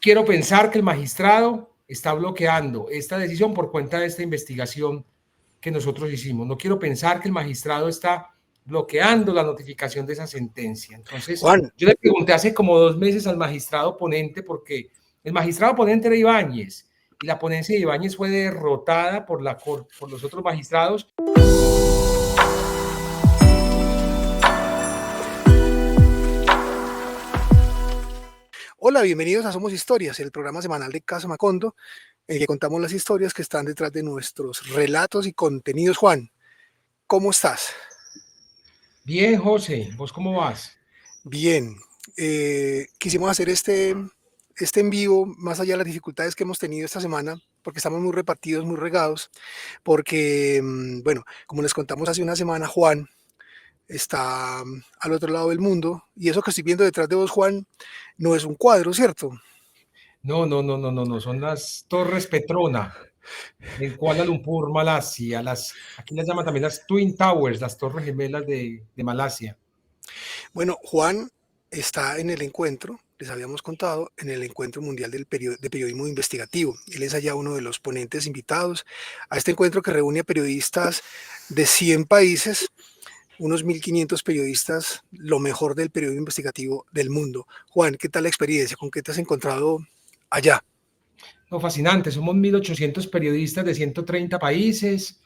quiero pensar que el magistrado está bloqueando esta decisión por cuenta de esta investigación que nosotros hicimos. No quiero pensar que el magistrado está bloqueando la notificación de esa sentencia. Entonces, Juan, yo le pregunté hace como 2 meses al magistrado ponente, porque el magistrado ponente era Ibáñez, y la ponencia de Ibáñez fue derrotada por los otros magistrados. hola, bienvenidos a Somos Historias, el programa semanal de Casa Macondo, en el que contamos las historias que están detrás de nuestros relatos y contenidos. Juan, ¿cómo estás? Bien, José, ¿vos cómo vas? Bien, quisimos hacer este en vivo, más allá de las dificultades que hemos tenido esta semana, porque estamos muy repartidos, muy regados, porque, bueno, como les contamos hace una semana, Juan está al otro lado del mundo, y eso que estoy viendo detrás de vos, Juan, no es un cuadro, ¿cierto? No, son las Torres Petrona, en Kuala Lumpur, Malasia. Aquí las llaman también las Twin Towers, las Torres Gemelas de Malasia. Bueno, Juan está en el encuentro, les habíamos contado, en el Encuentro Mundial de Periodismo Investigativo. Él es allá uno de los ponentes invitados a este encuentro que reúne a periodistas de 100 países, unos 1.500 periodistas, lo mejor del periodismo investigativo del mundo. Juan, ¿qué tal la experiencia? ¿Con qué te has encontrado allá? No, fascinante, somos 1.800 periodistas de 130 países.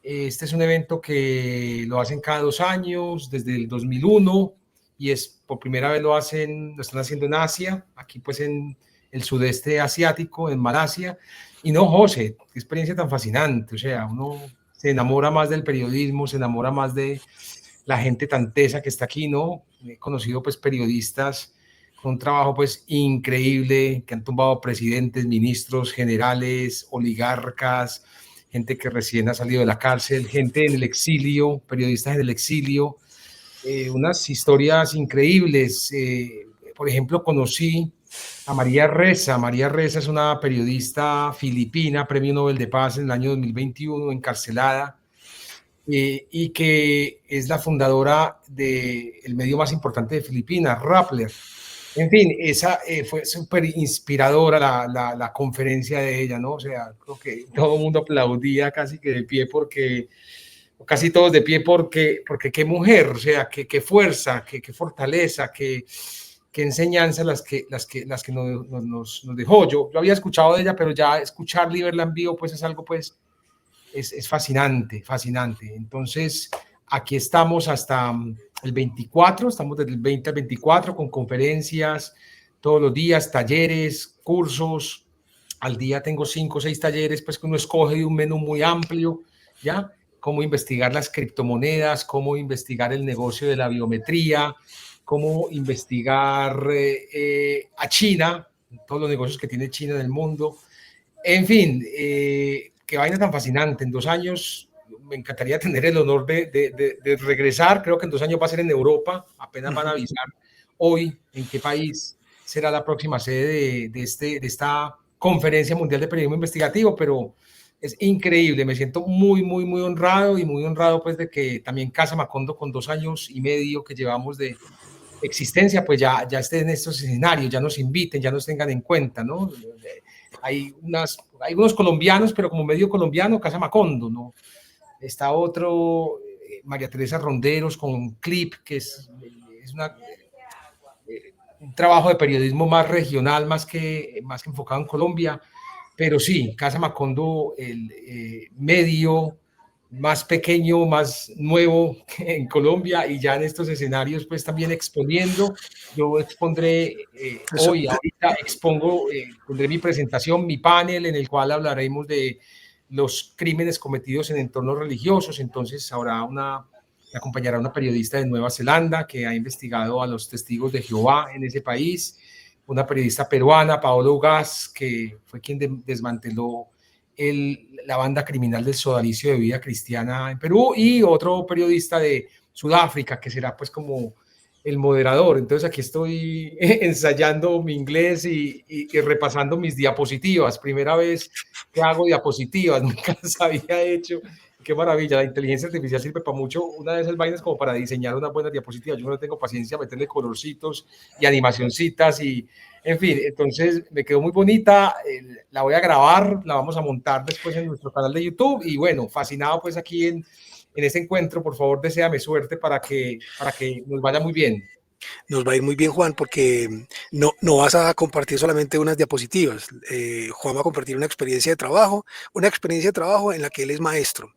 Este es un evento que lo hacen cada 2 años, desde el 2001, y es por primera vez lo están haciendo en Asia, aquí pues en el sudeste asiático, en Malasia. Y no, José, qué experiencia tan fascinante, o sea, uno se enamora más del periodismo, se enamora más de la gente tan tesa que está aquí, ¿no? He conocido pues periodistas con un trabajo pues increíble, que han tumbado presidentes, ministros, generales, oligarcas, gente que recién ha salido de la cárcel, gente en el exilio, periodistas en el exilio, unas historias increíbles. Por ejemplo, conocí a María Ressa. María Ressa es una periodista filipina, Premio Nobel de Paz en el año 2021, encarcelada, y que es la fundadora del medio más importante de Filipinas, Rappler. En fin, esa fue súper inspiradora la conferencia de ella, ¿no? O sea, creo que todo el mundo aplaudía casi que de pie casi todos de pie porque qué mujer, o sea, qué fuerza, qué fortaleza, qué enseñanza las que nos dejó. Yo había escuchado de ella, pero ya escucharla y verla en vivo, pues es algo, pues, es fascinante, fascinante. Entonces, aquí estamos hasta el 24, estamos desde el 20 al 24 con conferencias todos los días, talleres, cursos. Al día tengo 5 o 6 talleres, pues que uno escoge de un menú muy amplio, ¿ya? Cómo investigar las criptomonedas, cómo investigar el negocio de la biometría, cómo investigar a China, todos los negocios que tiene China en el mundo. En fin, qué vaina tan fascinante. En 2 años me encantaría tener el honor de regresar. Creo que en 2 años va a ser en Europa. Apenas van a avisar hoy en qué país será la próxima sede de esta Conferencia Mundial de Periodismo Investigativo, pero es increíble. Me siento muy, muy, muy honrado y muy honrado pues de que también Casa Macondo, con 2 años y medio que llevamos de existencia, pues ya esté en estos escenarios, ya nos inviten, ya nos tengan en cuenta, ¿no? Hay unos colombianos, pero como medio colombiano, Casa Macondo, ¿no? Está otro, María Teresa Ronderos con Clip, que es un trabajo de periodismo más regional, más que enfocado en Colombia, pero sí, Casa Macondo, el medio más pequeño, más nuevo en Colombia, y ya en estos escenarios pues también exponiendo. Yo expondré ahorita pondré mi presentación, mi panel, en el cual hablaremos de los crímenes cometidos en entornos religiosos. Entonces me acompañará una periodista de Nueva Zelanda que ha investigado a los testigos de Jehová en ese país, una periodista peruana, Paola Ugaz, que fue quien desmanteló la banda criminal del sodalicio de vida cristiana en Perú, y otro periodista de Sudáfrica, que será pues como el moderador. Entonces aquí estoy ensayando mi inglés y repasando mis diapositivas. Primera vez que hago diapositivas, nunca las había hecho. Qué maravilla, la inteligencia artificial sirve para mucho. Una de esas vainas como para diseñar unas buenas diapositivas. Yo no tengo paciencia a meterle colorcitos y animacioncitas y, en fin, entonces me quedó muy bonita. La voy a grabar, la vamos a montar después en nuestro canal de YouTube y bueno, fascinado pues aquí en este encuentro. Por favor, deséame suerte para que nos vaya muy bien. Nos va a ir muy bien, Juan, porque no vas a compartir solamente unas diapositivas. Juan va a compartir una experiencia de trabajo en la que él es maestro.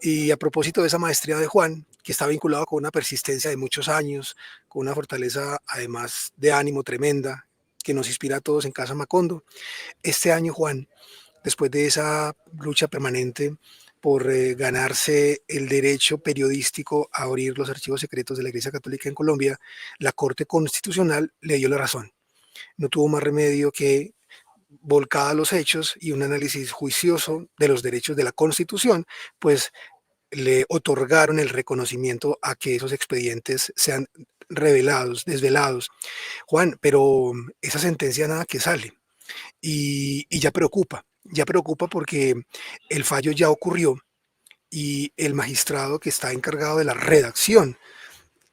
Y a propósito de esa maestría de Juan, que está vinculada con una persistencia de muchos años, con una fortaleza además de ánimo tremenda, que nos inspira a todos en Casa Macondo, este año, Juan, después de esa lucha permanente por ganarse el derecho periodístico a abrir los archivos secretos de la Iglesia Católica en Colombia, la Corte Constitucional le dio la razón. No tuvo más remedio que, volcada a los hechos y un análisis juicioso de los derechos de la Constitución, pues le otorgaron el reconocimiento a que esos expedientes sean revelados, desvelados. Juan, pero esa sentencia nada que sale y ya preocupa porque el fallo ya ocurrió y el magistrado que está encargado de la redacción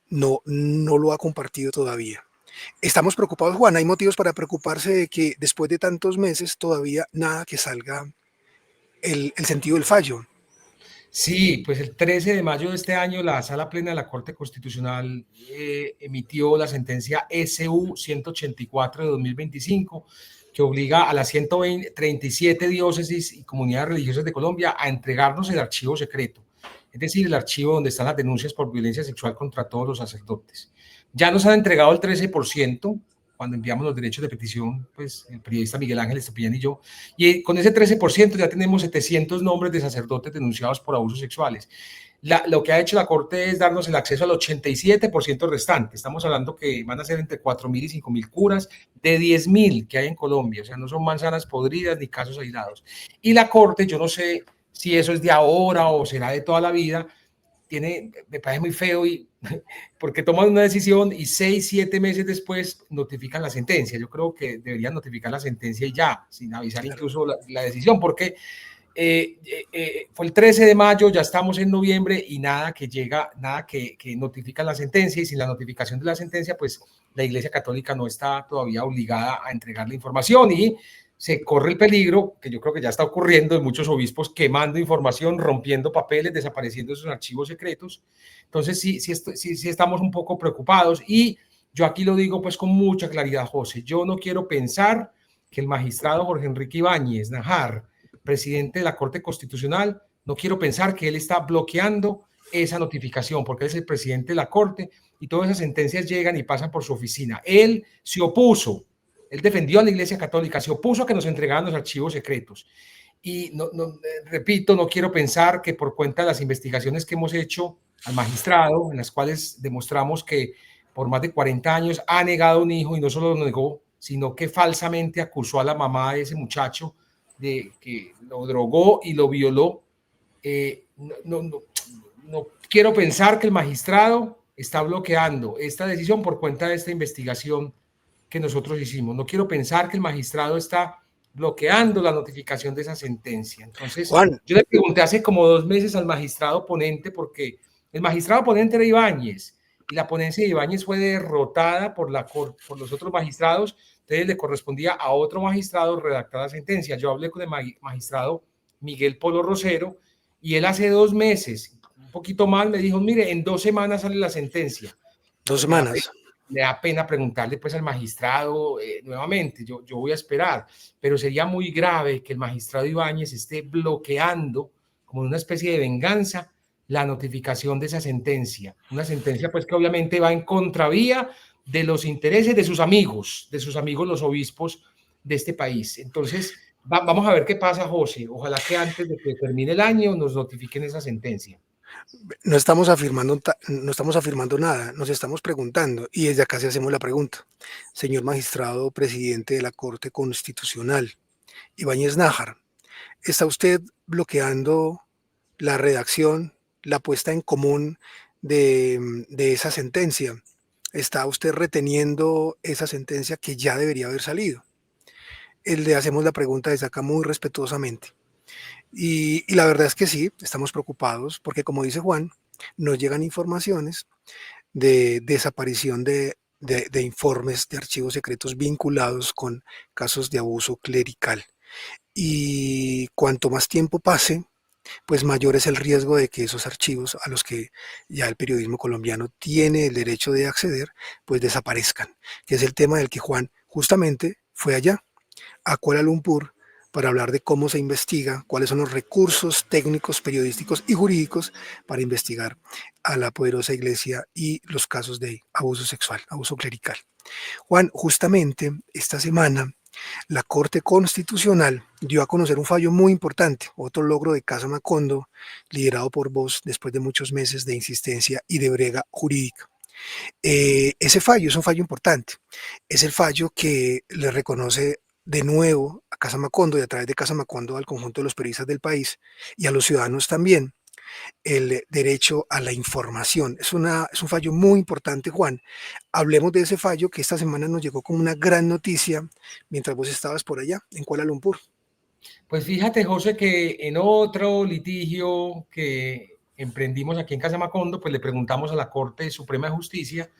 no lo ha compartido todavía. Estamos preocupados, Juan, hay motivos para preocuparse de que después de tantos meses todavía nada que salga el sentido del fallo. Sí, pues el 13 de mayo de este año la Sala Plena de la Corte Constitucional emitió la sentencia SU 184 de 2025 que obliga a las 137 diócesis y comunidades religiosas de Colombia a entregarnos el archivo secreto, es decir, el archivo donde están las denuncias por violencia sexual contra todos los sacerdotes. Ya nos han entregado el 13%, cuando enviamos los derechos de petición, pues el periodista Miguel Ángel Estepillán y yo, y con ese 13% ya tenemos 700 nombres de sacerdotes denunciados por abusos sexuales. Lo que ha hecho la Corte es darnos el acceso al 87% restante. Estamos hablando que van a ser entre 4.000 y 5.000 curas de 10.000 que hay en Colombia. O sea, no son manzanas podridas ni casos aislados. Y la Corte, yo no sé si eso es de ahora o será de toda la vida, me parece muy feo y porque toman una decisión y 6, 7 meses después notifican la sentencia. Yo creo que deberían notificar la sentencia y ya, sin avisar incluso la decisión, porque fue el 13 de mayo, ya estamos en noviembre y nada que llega, nada que notifica la sentencia y sin la notificación de la sentencia, pues la Iglesia Católica no está todavía obligada a entregar la información y se corre el peligro, que yo creo que ya está ocurriendo, de muchos obispos quemando información, rompiendo papeles, desapareciendo esos archivos secretos. Entonces sí estamos un poco preocupados y yo aquí lo digo pues con mucha claridad, José, yo no quiero pensar que el magistrado Jorge Enrique Ibáñez Najar, presidente de la Corte Constitucional, no quiero pensar que él está bloqueando esa notificación, porque él es el presidente de la Corte y todas esas sentencias llegan y pasan por su oficina. Él se opuso, él defendió a la Iglesia Católica, se opuso a que nos entregaran los archivos secretos. Y repito, no quiero pensar que por cuenta de las investigaciones que hemos hecho al magistrado, en las cuales demostramos que por más de 40 años ha negado un hijo y no solo lo negó, sino que falsamente acusó a la mamá de ese muchacho de que lo drogó y lo violó. No quiero pensar que el magistrado está bloqueando esta decisión por cuenta de esta investigación que nosotros hicimos. No quiero pensar que el magistrado está bloqueando la notificación de esa sentencia. Entonces, Juan, yo le pregunté hace como 2 meses al magistrado ponente, porque el magistrado ponente era Ibáñez, y la ponencia de Ibáñez fue derrotada por los otros magistrados, entonces le correspondía a otro magistrado redactar la sentencia. Yo hablé con el magistrado Miguel Polo Rosero, y él hace 2 meses, un poquito más, me dijo, mire, en 2 semanas sale la sentencia. 2 semanas. Me da pena preguntarle pues al magistrado nuevamente, yo voy a esperar, pero sería muy grave que el magistrado Ibáñez esté bloqueando como una especie de venganza la notificación de esa sentencia, una sentencia pues que obviamente va en contravía de los intereses de sus amigos los obispos de este país. Entonces, vamos a ver qué pasa, José. Ojalá que antes de que termine el año nos notifiquen esa sentencia. No estamos afirmando nada, nos estamos preguntando y desde acá se hacemos la pregunta. Señor magistrado presidente de la Corte Constitucional, Ibáñez Nájar, ¿está usted bloqueando la redacción, la puesta en común de esa sentencia? ¿Está usted reteniendo esa sentencia que ya debería haber salido? Le hacemos la pregunta desde acá muy respetuosamente. Y la verdad es que sí, estamos preocupados porque, como dice Juan, nos llegan informaciones de desaparición de informes de archivos secretos vinculados con casos de abuso clerical. Y cuanto más tiempo pase, pues mayor es el riesgo de que esos archivos a los que ya el periodismo colombiano tiene el derecho de acceder, pues desaparezcan, que es el tema del que Juan justamente fue allá, a Kuala Lumpur, para hablar de cómo se investiga, cuáles son los recursos técnicos, periodísticos y jurídicos para investigar a la poderosa iglesia y los casos de abuso sexual, abuso clerical. Juan, justamente esta semana la Corte Constitucional dio a conocer un fallo muy importante, otro logro de Casa Macondo, liderado por vos después de muchos meses de insistencia y de brega jurídica. Ese fallo es un fallo importante, es el fallo que le reconoce de nuevo a Casa Macondo y a través de Casa Macondo al conjunto de los periodistas del país y a los ciudadanos también el derecho a la información. Es un fallo muy importante, Juan. Hablemos de ese fallo que esta semana nos llegó como una gran noticia mientras vos estabas por allá, en Kuala Lumpur. Pues fíjate, José, que en otro litigio que emprendimos aquí en Casa Macondo, pues le preguntamos a la Corte Suprema de Justicia,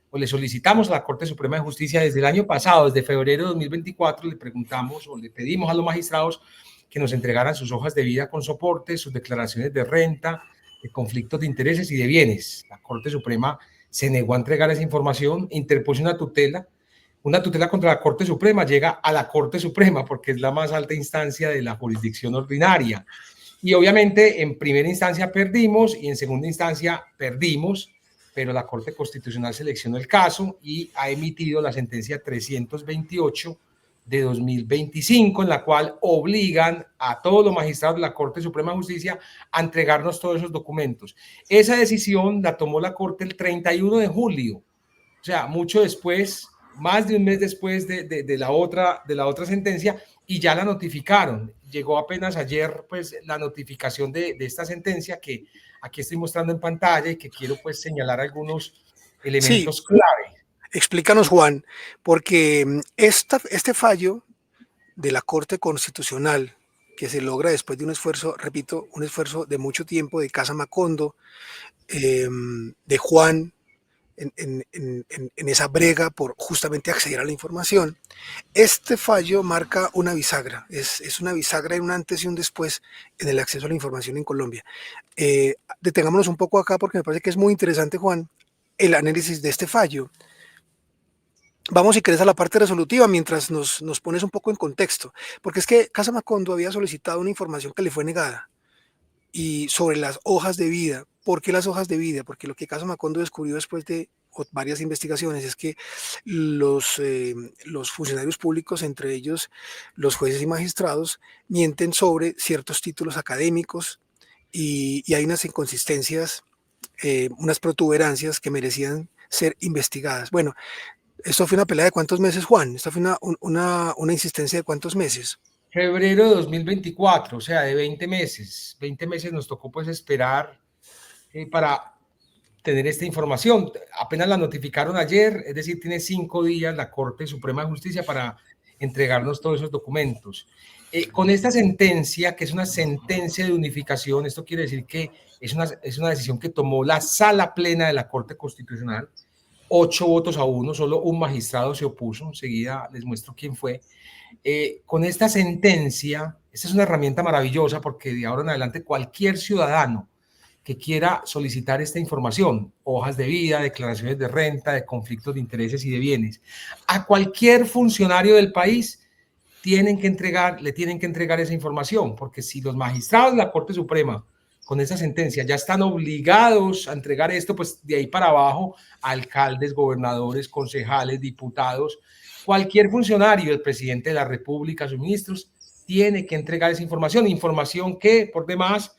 o le solicitamos a la Corte Suprema de Justicia desde el año pasado, desde febrero de 2024, le preguntamos o le pedimos a los magistrados que nos entregaran sus hojas de vida con soporte, sus declaraciones de renta, de conflictos de intereses y de bienes. La Corte Suprema se negó a entregar esa información, interpuso una tutela contra la Corte Suprema, llega a la Corte Suprema porque es la más alta instancia de la jurisdicción ordinaria. Y obviamente en primera instancia perdimos y en segunda instancia perdimos, pero la Corte Constitucional seleccionó el caso y ha emitido la sentencia 328 de 2025, en la cual obligan a todos los magistrados de la Corte Suprema de Justicia a entregarnos todos esos documentos. Esa decisión la tomó la Corte el 31 de julio, o sea, mucho después, más de un mes después de la otra sentencia, y ya la notificaron. Llegó apenas ayer pues la notificación de esta sentencia que aquí estoy mostrando en pantalla y que quiero pues señalar algunos Sí, elementos clave. explícanos, Juan, porque este fallo de la Corte Constitucional que se logra después de un esfuerzo, repito, un esfuerzo de mucho tiempo de Casa Macondo, de Juan, en esa brega por justamente acceder a la información. Este fallo marca una bisagra, es una bisagra en un antes y un después en el acceso a la información en Colombia. Detengámonos un poco acá porque me parece que es muy interesante, Juan, el análisis de este fallo. Vamos, si querés, a la parte resolutiva mientras nos pones un poco en contexto, porque es que Casa Macondo había solicitado una información que le fue negada y sobre las hojas de vida. ¿Por qué las hojas de vida? Porque lo que Casa Macondo descubrió después de varias investigaciones es que los funcionarios públicos, entre ellos los jueces y magistrados, mienten sobre ciertos títulos académicos y hay unas inconsistencias, unas protuberancias que merecían ser investigadas. Bueno, esto fue una pelea de ¿cuántos meses, Juan? Esto fue una insistencia de ¿cuántos meses? Febrero de 2024, o sea, de 20 meses. 20 meses nos tocó pues esperar para tener esta información. Apenas la notificaron ayer, es decir, tiene 5 días la Corte Suprema de Justicia para entregarnos todos esos documentos. Con esta sentencia, que es una sentencia de unificación, esto quiere decir que es una decisión que tomó la sala plena de la Corte Constitucional, 8 votos a 1, solo un magistrado se opuso, enseguida les muestro quién fue. Con esta sentencia, esta es una herramienta maravillosa porque de ahora en adelante cualquier ciudadano que quiera solicitar esta información, hojas de vida, declaraciones de renta, de conflictos de intereses y de bienes, a cualquier funcionario del país le tienen que entregar esa información, porque si los magistrados de la Corte Suprema con esa sentencia ya están obligados a entregar esto, pues de ahí para abajo, alcaldes, gobernadores, concejales, diputados, cualquier funcionario, el presidente de la República, sus ministros, tiene que entregar esa información que por demás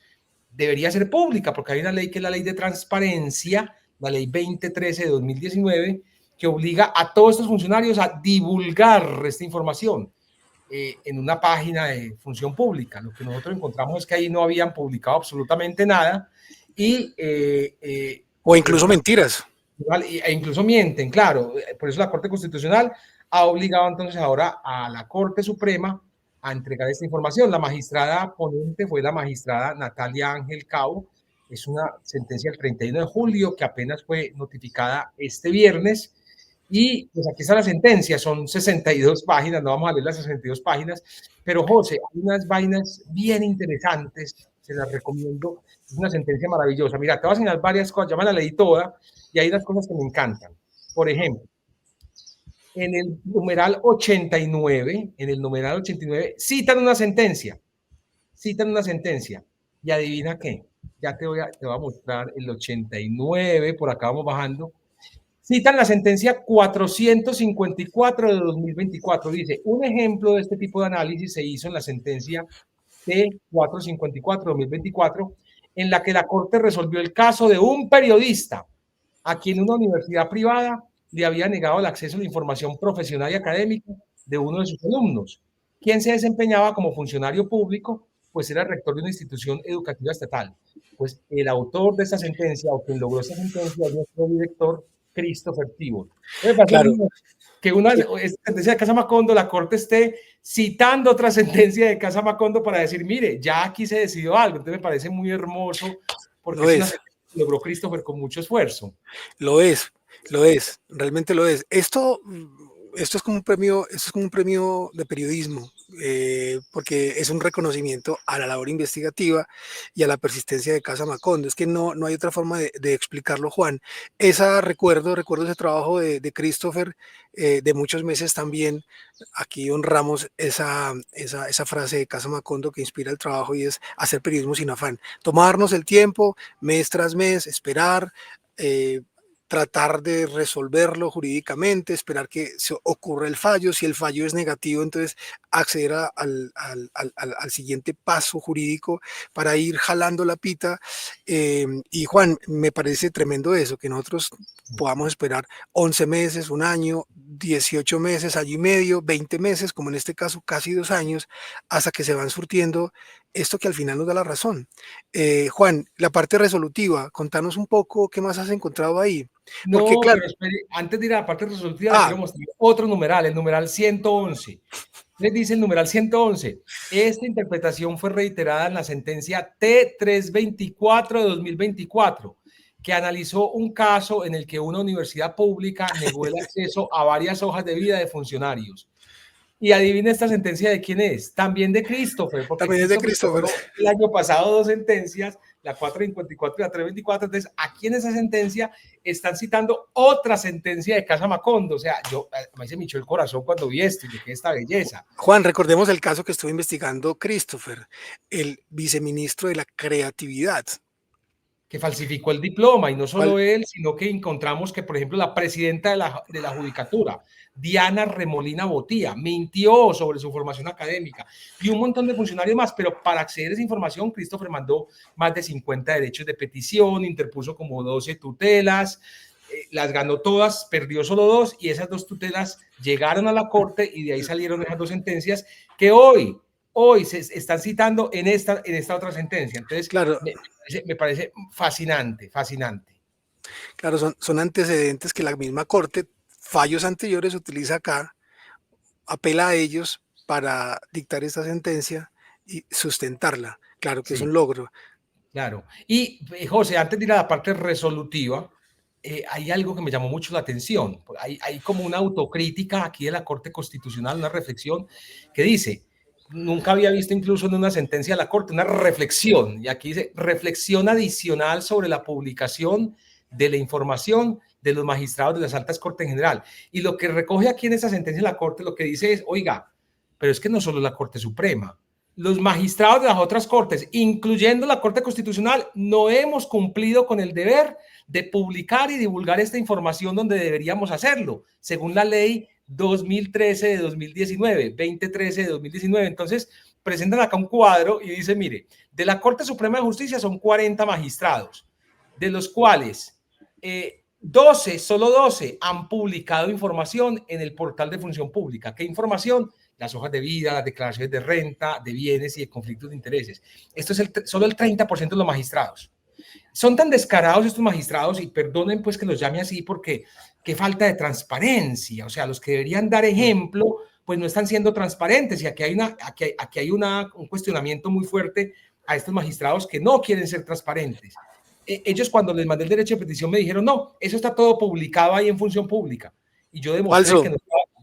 debería ser pública, porque hay una ley que es la ley de transparencia, la ley 2013 de 2019, que obliga a todos estos funcionarios a divulgar esta información en una página de función pública. Lo que nosotros encontramos es que ahí no habían publicado absolutamente nada y o incluso mentiras. E incluso mienten, claro. Por eso la Corte Constitucional ha obligado entonces ahora a la Corte Suprema a entregar esta información. La magistrada ponente fue la magistrada Natalia Ángel Cabo. Es una sentencia del 31 de julio que apenas fue notificada este viernes. Y pues aquí está la sentencia, son 62 páginas, no vamos a leer las 62 páginas, pero José, hay unas vainas bien interesantes, se las recomiendo, es una sentencia maravillosa. Mira, te voy a enseñar varias cosas, ya me la leí toda, y hay unas cosas que me encantan. Por ejemplo, en el numeral 89, citan una sentencia, y adivina qué, ya te voy a mostrar el 89, por acá vamos bajando. Citan la sentencia 454 de 2024. Dice, un ejemplo de este tipo de análisis se hizo en la sentencia T454 de 2024, en la que la Corte resolvió el caso de un periodista a quien una universidad privada le había negado el acceso a la información profesional y académica de uno de sus alumnos, quien se desempeñaba como funcionario público, pues era rector de una institución educativa estatal. Pues el autor de esta sentencia, o quien logró esta sentencia, es nuestro director Christopher Tibor. Claro. Que una sentencia de Casa Macondo, la Corte esté citando otra sentencia de Casa Macondo para decir, mire, ya aquí se decidió algo. Entonces me parece muy hermoso, porque es una sentencia que logró Christopher con mucho esfuerzo. Lo es, realmente lo es. Esto es como un premio de periodismo, porque es un reconocimiento a la labor investigativa y a la persistencia de Casa Macondo. Es que no hay otra forma de explicarlo, Juan. Recuerdo ese trabajo de Christopher, de muchos meses también. Aquí honramos esa frase de Casa Macondo que inspira el trabajo, y es hacer periodismo sin afán. Tomarnos el tiempo, mes tras mes, esperar, tratar de resolverlo jurídicamente, esperar que se ocurra el fallo. Si el fallo es negativo, entonces acceder al siguiente paso jurídico para ir jalando la pita. Y Juan, me parece tremendo eso, que nosotros podamos esperar 11 meses, un año, 18 meses, año y medio, 20 meses, como en este caso casi 2 años, hasta que se van surtiendo esto que al final nos da la razón. Juan, la parte resolutiva, contanos un poco qué más has encontrado ahí. Porque, no, claro, pero espere, antes de ir a la parte resolutiva, le quiero mostrar otro numeral, el numeral 111. Les dice el numeral 111. Esta interpretación fue reiterada en la sentencia T324 de 2024, que analizó un caso en el que una universidad pública negó el acceso a varias hojas de vida de funcionarios. Y adivina esta sentencia de quién es. También de Christopher. Porque también es de Christopher. El año pasado 2 sentencias, la 454 y la 324. Entonces, aquí en esa sentencia están citando otra sentencia de Casa Macondo. O sea, me se me hinchó el corazón cuando vi esto y dije, esta belleza. Juan, recordemos el caso que estuvo investigando Christopher, el viceministro de la creatividad, que falsificó el diploma, y no solo él, sino que encontramos que, por ejemplo, la presidenta de la Judicatura, Diana Remolina Botía, mintió sobre su formación académica, y un montón de funcionarios más. Pero para acceder a esa información, Christopher mandó más de 50 derechos de petición, interpuso como 12 tutelas, las ganó todas, perdió solo 2, y esas 2 tutelas llegaron a la Corte, y de ahí salieron esas 2 sentencias que hoy se están citando en esta otra sentencia. Entonces, claro, me parece fascinante. Claro, son antecedentes que la misma Corte, fallos anteriores, utiliza acá, apela a ellos para dictar esta sentencia y sustentarla. Claro que sí, es un logro. Claro. Y José, antes de ir a la parte resolutiva, hay algo que me llamó mucho la atención. Hay como una autocrítica aquí de la Corte Constitucional, una reflexión que dice: nunca había visto incluso en una sentencia de la Corte una reflexión, y aquí dice reflexión adicional sobre la publicación de la información de los magistrados de las altas cortes en general. Y lo que recoge aquí en esa sentencia de la Corte, lo que dice es, oiga, pero es que no solo la Corte Suprema, los magistrados de las otras cortes, incluyendo la Corte Constitucional, no hemos cumplido con el deber de publicar y divulgar esta información donde deberíamos hacerlo, según la ley 2013 de 2019, 2013 de 2019. Entonces, presentan acá un cuadro y dice, mire, de la Corte Suprema de Justicia son 40 magistrados, de los cuales 12, solo 12 han publicado información en el portal de Función Pública. ¿Qué información? Las hojas de vida, las declaraciones de renta, de bienes y de conflictos de intereses. Esto es solo el 30% de los magistrados. Son tan descarados estos magistrados, y perdonen pues que los llame así, porque qué falta de transparencia. O sea, los que deberían dar ejemplo, pues no están siendo transparentes, y aquí hay, un cuestionamiento muy fuerte a estos magistrados que no quieren ser transparentes. Ellos, cuando les mandé el derecho de petición, me dijeron, no, eso está todo publicado ahí en función pública, y yo demostré Falso.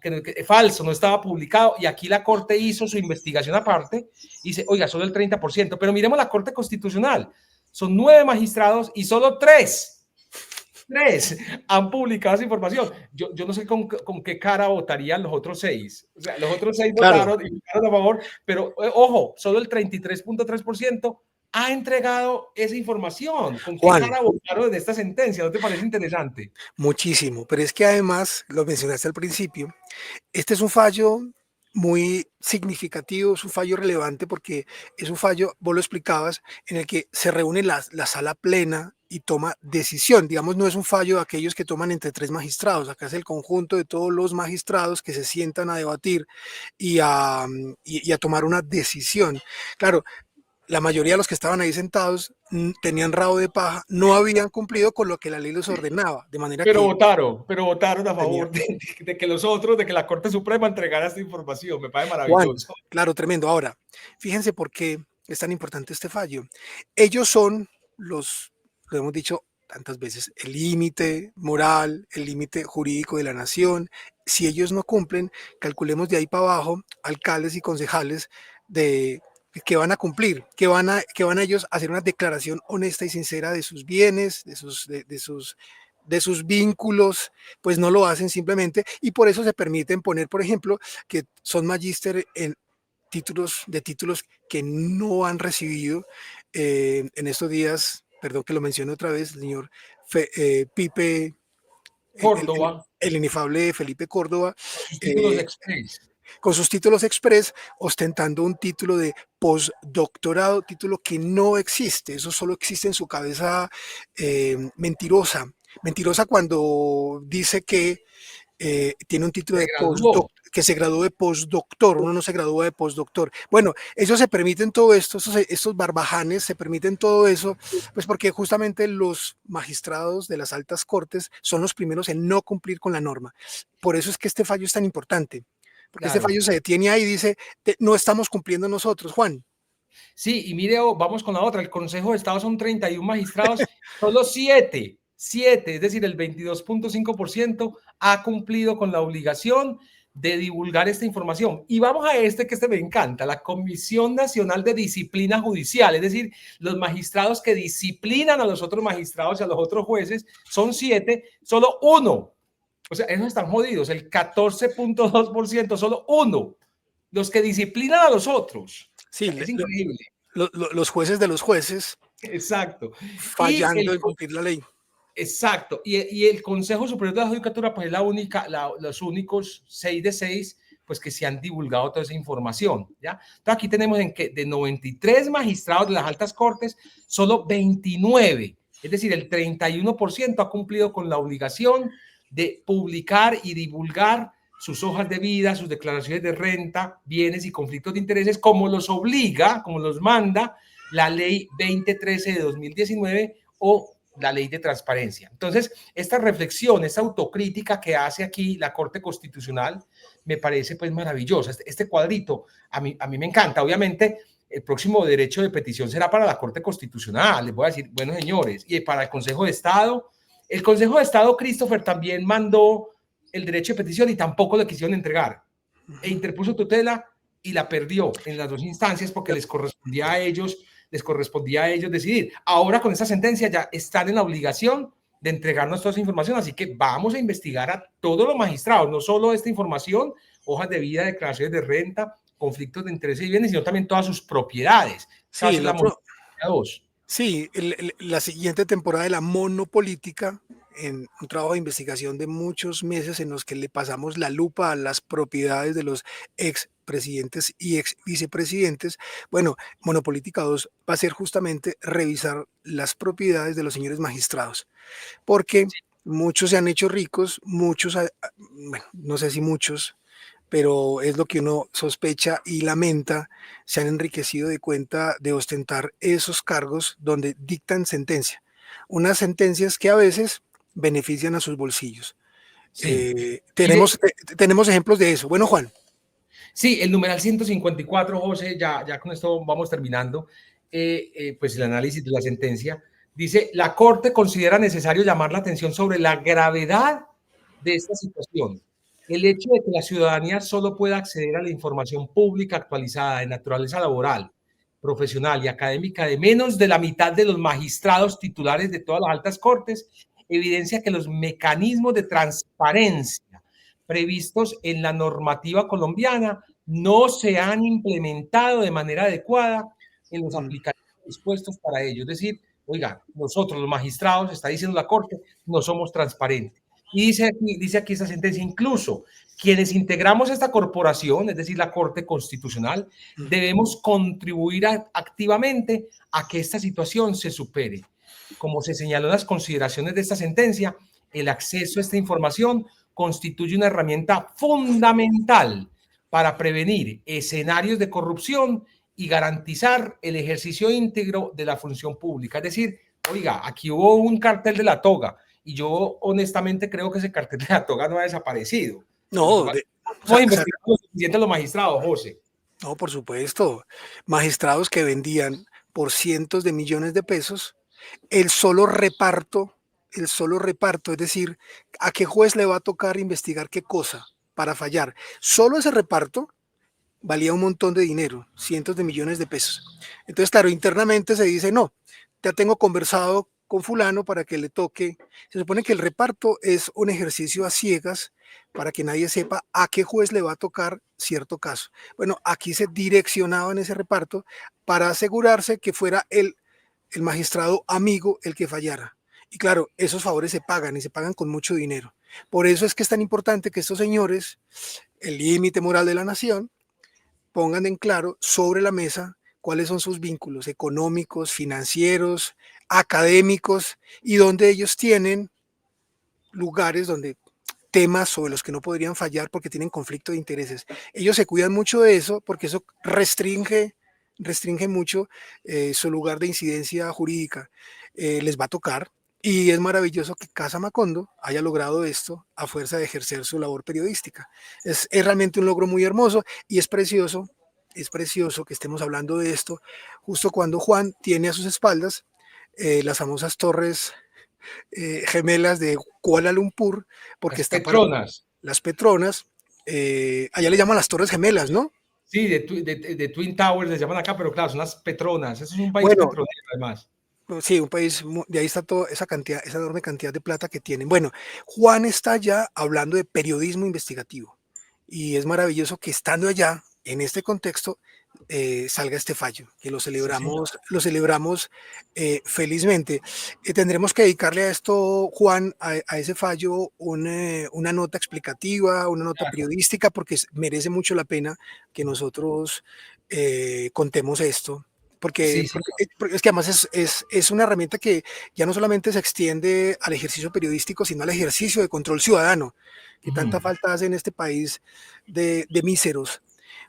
que no estaba, falso, no estaba publicado, y aquí la Corte hizo su investigación aparte y dice, oiga, solo el 30%, pero miremos la Corte Constitucional, son 9 magistrados y solo 3 han publicado esa información. Yo no sé con qué cara votarían los otros 6. O sea, los otros 6 votaron y votaron a favor, pero ojo, solo el 33.3% ha entregado esa información. ¿Con qué cara votaron en esta sentencia? ¿No te parece interesante? Muchísimo, pero es que además, lo mencionaste al principio, este es un fallo muy significativo, es un fallo relevante porque es un fallo, vos lo explicabas, en el que se reúne la sala plena y toma decisión. Digamos, no es un fallo de aquellos que toman entre 3 magistrados, acá es el conjunto de todos los magistrados que se sientan a debatir y a tomar una decisión. Claro, la mayoría de los que estaban ahí sentados tenían rabo de paja, no habían cumplido con lo que la ley les ordenaba, de manera pero que votaron a favor de que los otros, de que la Corte Suprema entregara esta información. Me parece Juan, maravilloso. claro, tremendo. Ahora, fíjense por qué es tan importante este fallo. Ellos son lo hemos dicho tantas veces, el límite moral, el límite jurídico de la nación. Si ellos no cumplen, calculemos de ahí para abajo alcaldes y concejales de que van a cumplir, que van a ellos hacer una declaración honesta y sincera de sus bienes, de sus vínculos, pues no lo hacen simplemente, y por eso se permiten poner, por ejemplo, que son magíster en títulos que no han recibido. En estos días, perdón que lo mencione otra vez, el señor Pipe, Córdoba, el inefable Felipe Córdoba, sus títulos express. con sus títulos express, ostentando un título de postdoctorado, título que no existe, eso solo existe en su cabeza mentirosa. Mentirosa cuando dice que tiene un título de postdoctor, que se graduó de postdoctor, uno no se gradúa de postdoctor. Bueno, ellos se permiten todo esto, estos barbajanes se permiten todo eso, pues porque justamente los magistrados de las altas cortes son los primeros en no cumplir con la norma. Por eso es que este fallo es tan importante, porque este fallo se detiene ahí y dice, no estamos cumpliendo nosotros, Juan. Sí, y mire, vamos con la otra. El Consejo de Estado son 31 magistrados, solo 7, es decir, el 22.5% ha cumplido con la obligación de divulgar esta información. Y vamos a que este me encanta, la Comisión Nacional de Disciplina Judicial, es decir, los magistrados que disciplinan a los otros magistrados y a los otros jueces, son 7, solo 1. O sea, esos están jodidos, el 14.2%, solo 1. Los que disciplinan a los otros. Sí, O sea, es increíble. Los jueces de los jueces. Exacto. Fallando en cumplir la ley. Exacto. Y el Consejo Superior de la Judicatura, pues es los únicos 6 de 6, pues que se han divulgado toda esa información, ¿ya? Entonces aquí tenemos en que de 93 magistrados de las altas cortes, solo 29, es decir, el 31% ha cumplido con la obligación de publicar y divulgar sus hojas de vida, sus declaraciones de renta, bienes y conflictos de intereses, como los obliga, como los manda la ley 2013 de 2019 o la ley de transparencia. Entonces, esta reflexión, esta autocrítica que hace aquí la Corte Constitucional, me parece pues maravillosa. Este cuadrito a mí me encanta. Obviamente, el próximo derecho de petición será para la Corte Constitucional. Les voy a decir, bueno, señores, y para el Consejo de Estado. El Consejo de Estado, Christopher, también mandó el derecho de petición y tampoco le quisieron entregar. E interpuso tutela y la perdió en las 2 instancias porque les correspondía a ellos decidir. Ahora con esta sentencia ya están en la obligación de entregarnos toda esa información, así que vamos a investigar a todos los magistrados, no solo esta información, hojas de vida, declaraciones de renta, conflictos de intereses y bienes, sino también todas sus propiedades. Sí, Sí, la siguiente temporada de la monopolítica, en un trabajo de investigación de muchos meses en los que le pasamos la lupa a las propiedades de los ex presidentes y ex vicepresidentes. Bueno, Monopolítica 2 va a ser justamente revisar las propiedades de los señores magistrados, porque muchos se han hecho ricos, muchos, bueno, no sé si muchos, pero es lo que uno sospecha y lamenta, se han enriquecido de cuenta de ostentar esos cargos donde dictan sentencia. Unas sentencias que a veces benefician a sus bolsillos. Sí. Tenemos ejemplos de eso. Bueno, Juan. Sí, el numeral 154, José, ya con esto vamos terminando, pues el análisis de la sentencia, dice, la Corte considera necesario llamar la atención sobre la gravedad de esta situación. El hecho de que la ciudadanía solo pueda acceder a la información pública actualizada de naturaleza laboral, profesional y académica de menos de la mitad de los magistrados titulares de todas las altas cortes, evidencia que los mecanismos de transparencia previstos en la normativa colombiana no se han implementado de manera adecuada en los aplicativos dispuestos para ello. Es decir, oiga, nosotros los magistrados, está diciendo la Corte, no somos transparentes. Y dice aquí esa sentencia, incluso quienes integramos esta corporación, es decir, la Corte Constitucional, debemos contribuir activamente a que esta situación se supere. Como se señaló en las consideraciones de esta sentencia, el acceso a esta información constituye una herramienta fundamental para prevenir escenarios de corrupción y garantizar el ejercicio íntegro de la función pública. Es decir, oiga, aquí hubo un cartel de la toga y yo honestamente creo que ese cartel de la toga no ha desaparecido. No, no investigamos lo suficiente a los magistrados, José. No, por supuesto. Magistrados que vendían por cientos de millones de pesos el solo reparto, es decir, a qué juez le va a tocar investigar qué cosa para fallar. Solo ese reparto valía un montón de dinero, cientos de millones de pesos. Entonces, claro, internamente se dice, no, ya tengo conversado con fulano para que le toque. Se supone que el reparto es un ejercicio a ciegas para que nadie sepa a qué juez le va a tocar cierto caso. Bueno, aquí se direccionaba en ese reparto para asegurarse que fuera el magistrado amigo el que fallara. Y claro, esos favores se pagan y se pagan con mucho dinero. Por eso es que es tan importante que estos señores, el límite moral de la nación, pongan en claro sobre la mesa cuáles son sus vínculos económicos, financieros, académicos y donde ellos tienen lugares donde temas sobre los que no podrían fallar porque tienen conflicto de intereses. Ellos se cuidan mucho de eso porque eso restringe mucho su lugar de incidencia jurídica. Les va a tocar y es maravilloso que Casa Macondo haya logrado esto a fuerza de ejercer su labor periodística. Es realmente un logro muy hermoso y es precioso que estemos hablando de esto justo cuando Juan tiene a sus espaldas las famosas torres gemelas de Kuala Lumpur, porque las Petronas. Las Petronas, allá le llaman las torres gemelas, ¿no? Sí, de Twin Towers les llaman acá, pero claro, son las Petronas. Eso es un país petrolero, además. Sí, un país, de ahí está toda esa cantidad, esa enorme cantidad de plata que tienen. Bueno, Juan está ya hablando de periodismo investigativo y es maravilloso que estando allá, en este contexto, salga este fallo, que lo celebramos felizmente. Tendremos que dedicarle a esto, Juan, a ese fallo, una nota explicativa, una nota periodística, porque merece mucho la pena que nosotros contemos esto. Porque es que además es una herramienta que ya no solamente se extiende al ejercicio periodístico, sino al ejercicio de control ciudadano, que tanta falta hace en este país de míseros.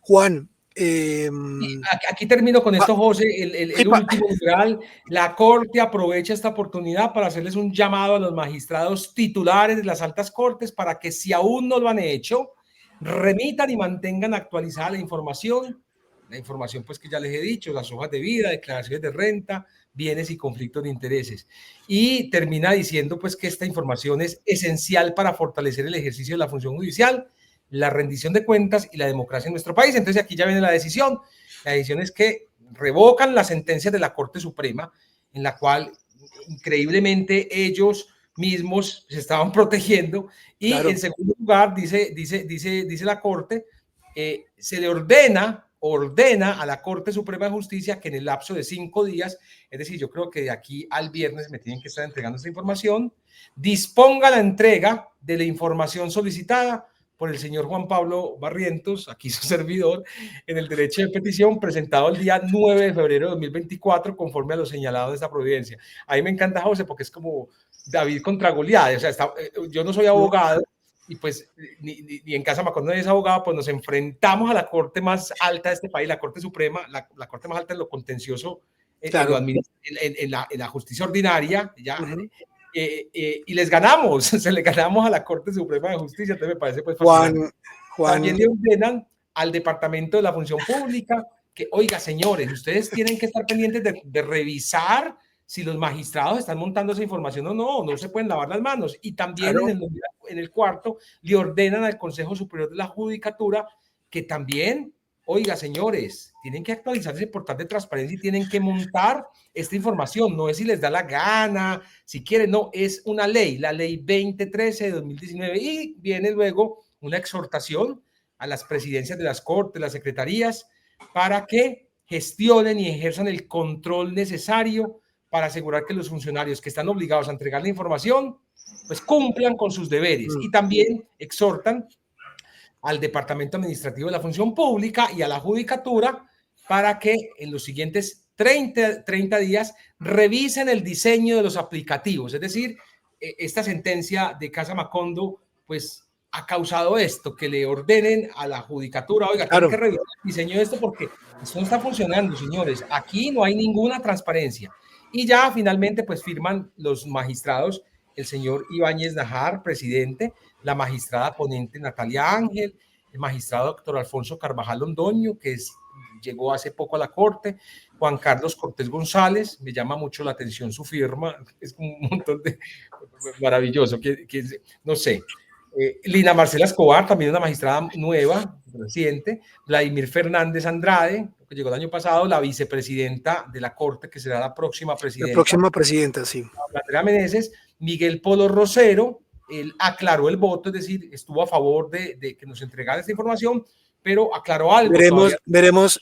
Juan. Aquí termino con esto, José, el último numeral. La Corte aprovecha esta oportunidad para hacerles un llamado a los magistrados titulares de las altas cortes para que, si aún no lo han hecho, remitan y mantengan actualizada la información pues que ya les he dicho, las hojas de vida, declaraciones de renta, bienes y conflictos de intereses. Y termina diciendo pues que esta información es esencial para fortalecer el ejercicio de la función judicial, la rendición de cuentas y la democracia en nuestro país. Entonces aquí ya viene la decisión. La decisión es que revocan la sentencia de la Corte Suprema, en la cual increíblemente ellos mismos se estaban protegiendo. Y claro, en segundo lugar, dice la Corte, se le ordena a la Corte Suprema de Justicia que en el lapso de 5 días, es decir, yo creo que de aquí al viernes me tienen que estar entregando esta información, disponga la entrega de la información solicitada por el señor Juan Pablo Barrientos, aquí su servidor, en el derecho de petición presentado el día 9 de febrero de 2024, conforme a lo señalado de esta providencia. A mí me encanta, José, porque es como David contra Goliat. O sea, yo no soy abogado, y pues ni en Casa Macondo es abogado, pues nos enfrentamos a la corte más alta de este país, la Corte Suprema, la corte más alta en lo contencioso, claro, en la justicia ordinaria, ya, y les ganamos, le ganamos a la Corte Suprema de Justicia. Entonces me parece pues Juan, también le ordenan al Departamento de la Función Pública, que, oiga, señores, ustedes tienen que estar pendientes de revisar si los magistrados están montando esa información o no, no se pueden lavar las manos. Y también Claro. en el cuarto le ordenan al Consejo Superior de la Judicatura que también, oiga, señores, tienen que actualizar ese portal de transparencia y tienen que montar esta información. No es si les da la gana, si quieren, no, es una ley, la ley 2013 de 2019. Y viene luego una exhortación a las presidencias de las cortes, las secretarías, para que gestionen y ejerzan el control necesario para asegurar que los funcionarios que están obligados a entregar la información, pues cumplan con sus deberes. Y también exhortan al Departamento Administrativo de la Función Pública y a la Judicatura para que en los siguientes 30 días revisen el diseño de los aplicativos. Es decir, esta sentencia de Casa Macondo, pues ha causado esto, que le ordenen a la Judicatura, oiga, Claro. tienen que revisar el diseño de esto porque esto no está funcionando, señores. Aquí no hay ninguna transparencia. Y ya finalmente pues firman los magistrados, el señor Ibáñez Najar, presidente, la magistrada ponente Natalia Ángel, el magistrado doctor Alfonso Carvajal Londoño, que llegó hace poco a la Corte, Juan Carlos Cortés González, me llama mucho la atención su firma, es un montón de maravilloso, no sé. Lina Marcela Escobar, también una magistrada nueva, reciente, Vladimir Fernández Andrade, que llegó el año pasado, la vicepresidenta de la Corte, que será la próxima presidenta. La próxima presidenta, sí. Andrea Meneses, Miguel Polo Rosero, él aclaró el voto, es decir, estuvo a favor de que nos entregara esta información, pero aclaró algo. Veremos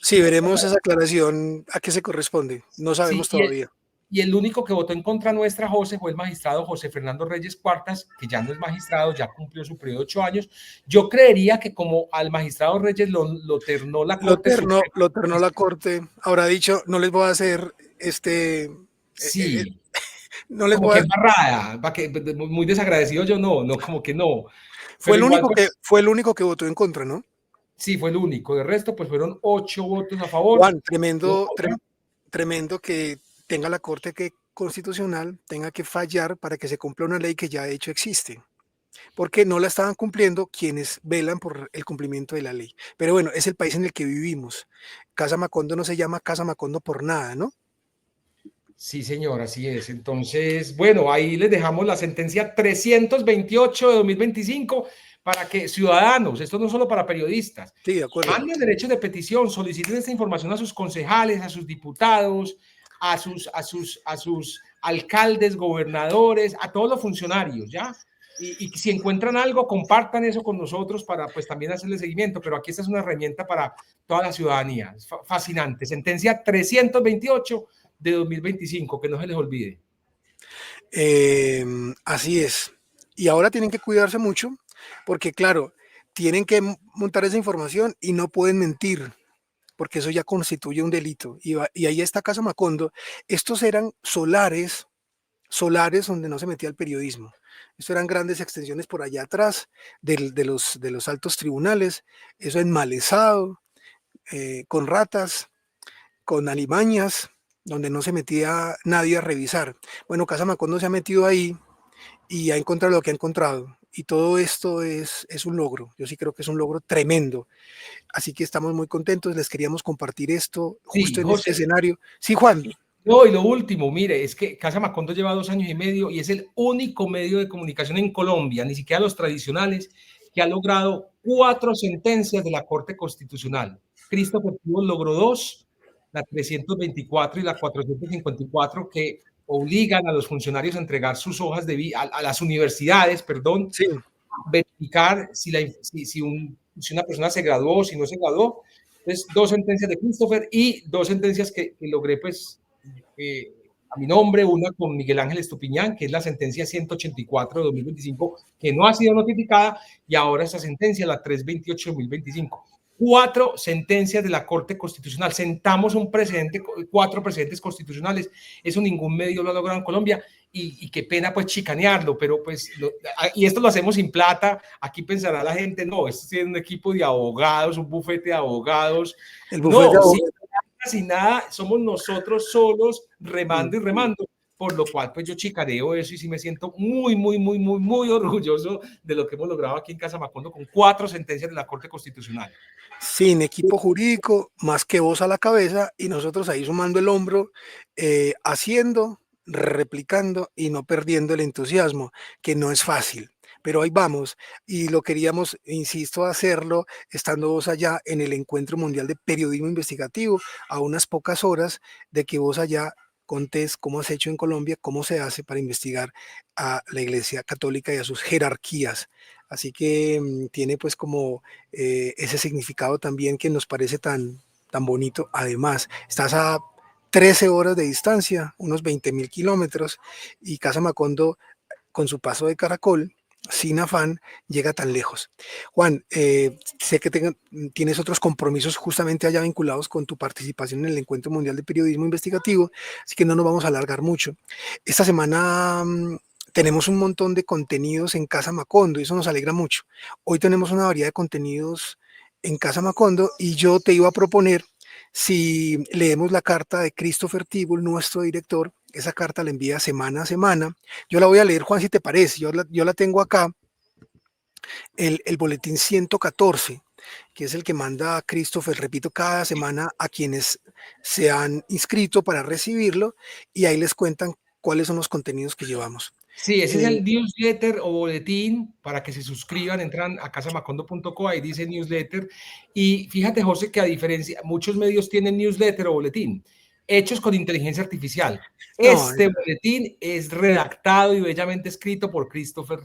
esa aclaración a qué se corresponde. No sabemos todavía. Y el único que votó en contra nuestra, José, fue el magistrado José Fernando Reyes Cuartas, que ya no es magistrado, ya cumplió su periodo de 8 años. Yo creería que como al magistrado Reyes lo ternó la Corte. Lo ternó la Corte. Habrá dicho, no les voy a hacer sí. No les como voy que embarrada, muy desagradecido yo no, como que no. Fue el único que votó en contra, ¿no? Sí, fue el único. De resto, pues fueron 8 votos a favor. Juan, tremendo que tenga la Corte Constitucional, tenga que fallar para que se cumpla una ley que ya de hecho existe. Porque no la estaban cumpliendo quienes velan por el cumplimiento de la ley. Pero bueno, es el país en el que vivimos. Casa Macondo no se llama Casa Macondo por nada, ¿no? Sí, señor, así es. Entonces, bueno, ahí les dejamos la sentencia 328 de 2025 para que ciudadanos, esto no solo para periodistas, sí, de acuerdo, manden derechos de petición, soliciten esta información a sus concejales, a sus diputados, a sus alcaldes, gobernadores, a todos los funcionarios, ¿ya? Y si encuentran algo, compartan eso con nosotros para pues también hacerle seguimiento, pero aquí esta es una herramienta para toda la ciudadanía. Es fascinante. Sentencia 328 de 2025, que no se les olvide. Así es. Y ahora tienen que cuidarse mucho, porque claro, tienen que montar esa información y no pueden mentir, porque eso ya constituye un delito. Y ahí está Casa Macondo. Estos eran solares donde no se metía el periodismo. Esto eran grandes extensiones por allá atrás de los altos tribunales, eso enmalezado, con ratas, con alimañas, donde no se metía nadie a revisar. Bueno, Casa Macondo se ha metido ahí y ha encontrado lo que ha encontrado. Y todo esto es un logro. Yo sí creo que es un logro tremendo. Así que estamos muy contentos. Les queríamos compartir esto justo en este escenario. Sí, Juan. No, y lo último, mire, es que Casa Macondo lleva 2 años y medio y es el único medio de comunicación en Colombia, ni siquiera los tradicionales, que ha logrado 4 sentencias de la Corte Constitucional. Christopher Tibol logró 2, la 324 y la 454, que obligan a los funcionarios a entregar sus hojas de vida, a las universidades, perdón, sí, verificar si una persona se graduó o si no se graduó. Entonces, 2 sentencias de Christopher y 2 sentencias que logré, pues, a mi nombre, una con Miguel Ángel Estupiñán, que es la sentencia 184 de 2025, que no ha sido notificada, y ahora esta sentencia, la 328 de 2025. 4 sentencias de la Corte Constitucional. Sentamos un precedente, 4 precedentes constitucionales. Eso ningún medio lo ha logrado en Colombia, y qué pena pues chicanearlo, pero pues, y esto lo hacemos sin plata. Aquí pensará la gente, no, esto tiene un equipo de abogados, un bufete de abogados. El bufete de abogados. Sin nada, somos nosotros solos remando y remando, por lo cual pues yo chicareo eso y sí me siento muy, muy, muy, muy, muy orgulloso de lo que hemos logrado aquí en Casa Macondo con 4 sentencias de la Corte Constitucional. Sin equipo jurídico, más que vos a la cabeza y nosotros ahí sumando el hombro, haciendo, replicando y no perdiendo el entusiasmo, que no es fácil. Pero ahí vamos, y lo queríamos, insisto, hacerlo estando vos allá en el Encuentro Mundial de Periodismo Investigativo, a unas pocas horas de que vos allá contés cómo has hecho en Colombia, cómo se hace para investigar a la Iglesia Católica y a sus jerarquías. Así que tiene pues como ese significado también que nos parece tan bonito. Además, estás a 13 horas de distancia, unos 20.000 kilómetros, y Casa Macondo, con su paso de caracol, sin afán, llega tan lejos. Juan, sé que tienes otros compromisos justamente allá vinculados con tu participación en el Encuentro Mundial de Periodismo Investigativo, así que no nos vamos a alargar mucho. Esta semana tenemos un montón de contenidos en Casa Macondo y eso nos alegra mucho. Hoy tenemos una variedad de contenidos en Casa Macondo y yo te iba a proponer si leemos la carta de Christopher Tibul, nuestro director. Esa carta la envía semana a semana. Yo la voy a leer, Juan, si te parece. Yo la tengo acá, el boletín 114, que es el que manda a Christopher, repito, cada semana a quienes se han inscrito para recibirlo y ahí les cuentan cuáles son los contenidos que llevamos. Sí, ese es el newsletter o boletín para que se suscriban, entran a casamacondo.co, ahí dice newsletter. Y fíjate, José, que a diferencia, muchos medios tienen newsletter o boletín, hechos con inteligencia artificial. No, Este boletín es redactado y bellamente escrito por Christopher,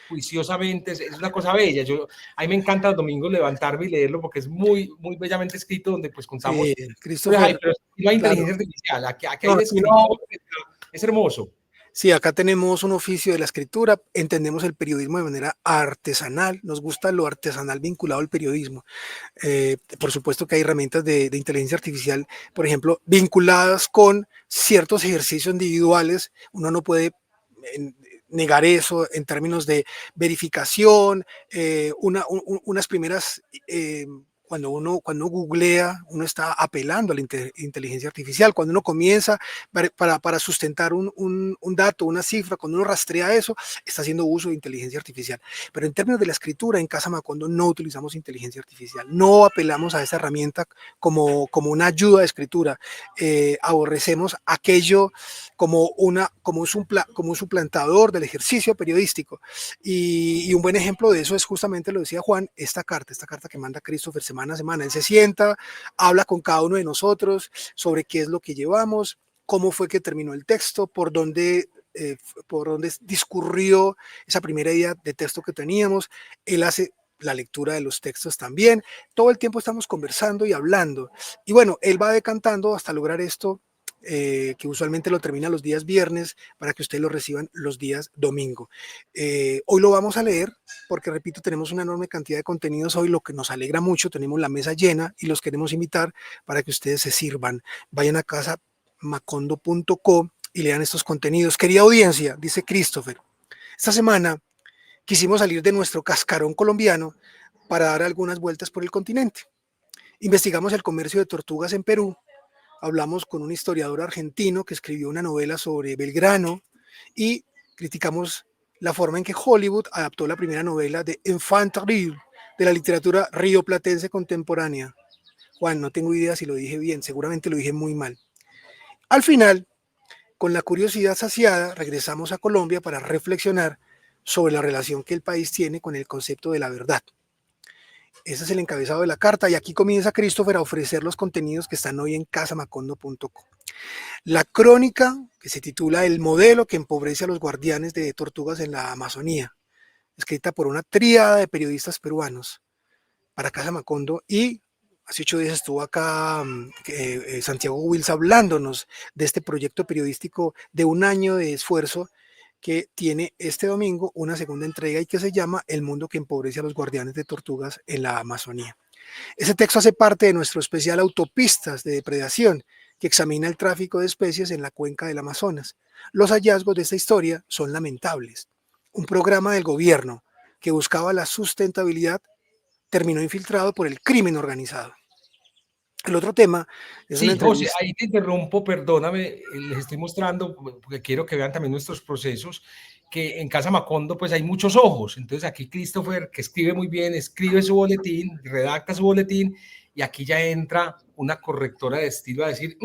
juiciosamente, es una cosa bella. A mí me encanta los domingos levantarme y leerlo porque es muy, muy bellamente escrito, donde pues contamos, pues, Christopher, pero no hay claro. inteligencia artificial, aquí hay No, de y escritor, no, es hermoso. sí, acá tenemos un oficio de la escritura, entendemos el periodismo de manera artesanal, nos gusta lo artesanal vinculado al periodismo. Por supuesto que hay herramientas de inteligencia artificial, por ejemplo, vinculadas con ciertos ejercicios individuales. Uno no puede negar eso en términos de verificación, unas primeras... cuando uno googlea, uno está apelando a la inteligencia artificial. Cuando uno comienza para sustentar un dato, una cifra, cuando uno rastrea eso, está haciendo uso de inteligencia artificial. Pero en términos de la escritura, en Casa Macondo no utilizamos inteligencia artificial. No apelamos a esa herramienta como una ayuda de escritura. Aborrecemos aquello como un suplantador del ejercicio periodístico. Y un buen ejemplo de eso es justamente, lo decía Juan, esta carta que manda Christopher semana a semana. Él se sienta, habla con cada uno de nosotros sobre qué es lo que llevamos, cómo fue que terminó el texto, por dónde discurrió esa primera idea de texto que teníamos. Él hace la lectura de los textos también. Todo el tiempo estamos conversando y hablando. Y bueno, él va decantando hasta lograr esto, que usualmente lo termina los días viernes para que ustedes lo reciban los días domingo. Hoy lo vamos a leer porque, repito, tenemos una enorme cantidad de contenidos hoy, lo que nos alegra mucho. Tenemos la mesa llena y los queremos invitar para que ustedes se sirvan. Vayan a casamacondo.co y lean estos contenidos. Querida audiencia, dice Christopher, esta semana quisimos salir de nuestro cascarón colombiano para dar algunas vueltas por el continente. Investigamos el comercio de tortugas en Perú, hablamos con un historiador argentino que escribió una novela sobre Belgrano y criticamos la forma en que Hollywood adaptó la primera novela de Enfant terrible de la literatura rioplatense contemporánea. Juan, no tengo idea si lo dije bien, seguramente lo dije muy mal. Al final, con la curiosidad saciada, regresamos a Colombia para reflexionar sobre la relación que el país tiene con el concepto de la verdad. Ese es el encabezado de la carta y aquí comienza Christopher a ofrecer los contenidos que están hoy en casamacondo.co. La crónica que se titula El modelo que empobrece a los guardianes de tortugas en la Amazonía, escrita por una tríada de periodistas peruanos para Casa Macondo, y hace 8 días estuvo acá Santiago Wills hablándonos de este proyecto periodístico de un año de esfuerzo que tiene este domingo una segunda entrega y que se llama El mundo que empobrece a los guardianes de tortugas en la Amazonía. Ese texto hace parte de nuestro especial Autopistas de Depredación, que examina el tráfico de especies en la cuenca del Amazonas. Los hallazgos de esta historia son lamentables. Un programa del gobierno que buscaba la sustentabilidad terminó infiltrado por el crimen organizado. El otro tema es una Sí, José, entrevista. ahí te interrumpo, perdóname, les estoy mostrando, porque quiero que vean también nuestros procesos, que en Casa Macondo pues hay muchos ojos, entonces aquí Christopher, que escribe muy bien, escribe su boletín, redacta su boletín, y aquí ya entra una correctora de estilo a decir,